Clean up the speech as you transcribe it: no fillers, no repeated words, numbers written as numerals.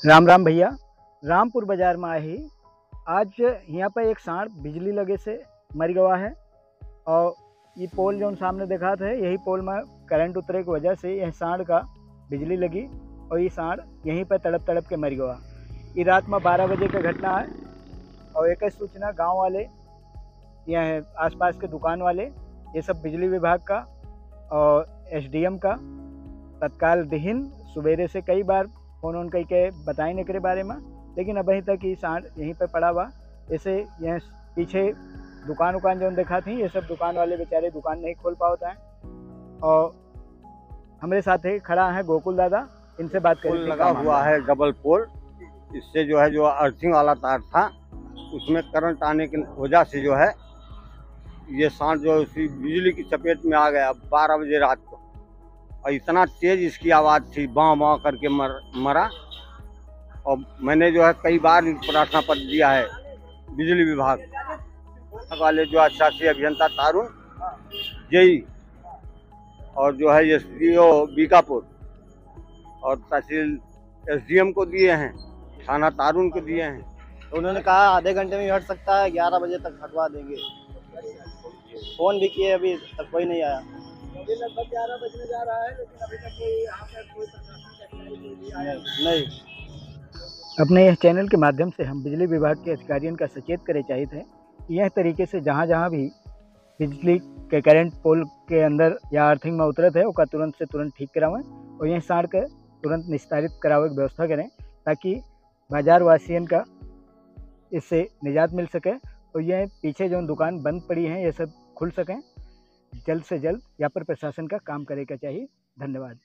राम राम भैया। रामपुर बाजार में आई आज यहाँ पर एक सांड बिजली लगे से मर गया है। और ये पोल जो सामने देखा था यही पोल में करंट उतरे की वजह से यह सांड का बिजली लगी और ये सांड यहीं पर तड़प तड़प के मर गया। ये रात में 12 बजे का घटना है और एक सूचना गांव वाले यहाँ आसपास के दुकान वाले ये सब बिजली विभाग का और एसडीएम का तत्काल दिहिन सवेरे से कई बार फोन ऑन करके बताने के बारे में, लेकिन अभी तक ये सांड यहीं पे पड़ा हुआ। ऐसे यहाँ पीछे दुकान उकान जो देखा थी ये सब दुकान वाले बेचारे दुकान नहीं खोल पाता है। और हमारे साथ ही खड़ा है गोकुल दादा, इनसे बात करें। लगा हुआ है डबल पोल, इससे जो है जो अर्थिंग वाला तार था उसमें करंट आने की वजह से जो है ये सांड जो उसी बिजली की चपेट में आ गया 12 बजे रात को। और इतना तेज इसकी आवाज़ थी, बाँ बाँ करके मरा। और मैंने जो है कई बार प्रार्थना पत्र दिया है बिजली विभाग वाले जो शासी अभियंता तारुण जेई और जो है एसडीओ बीकापुर और तहसील एसडीएम को दिए हैं, थाना तारुण को दिए हैं। तो उन्होंने कहा आधे घंटे में हट सकता है, 11 बजे तक हटवा देंगे। फोन भी किए, अभी तक कोई नहीं आया। लगभग 11 बजने जा रहा है लेकिन अभी तक कोई यहाँ पर कोई प्रशासन आया नहीं। अपने इस चैनल के माध्यम से हम बिजली विभाग के अधिकारियों का सचेत करे चाहिए थे कि यह तरीके से जहाँ जहाँ भी बिजली के करंट पोल के अंदर या अर्थिंग में उतरत है उसका तुरंत से तुरंत ठीक करावें और यह सांड के तुरंत निस्तारित करावे की व्यवस्था करें ताकि बाजार वासियों का इससे निजात मिल सके और यह पीछे जो दुकान बंद पड़ी हैं ये सब खुल सकें। जल्द से जल्द यहाँ पर प्रशासन का काम करेगा चाहिए। धन्यवाद।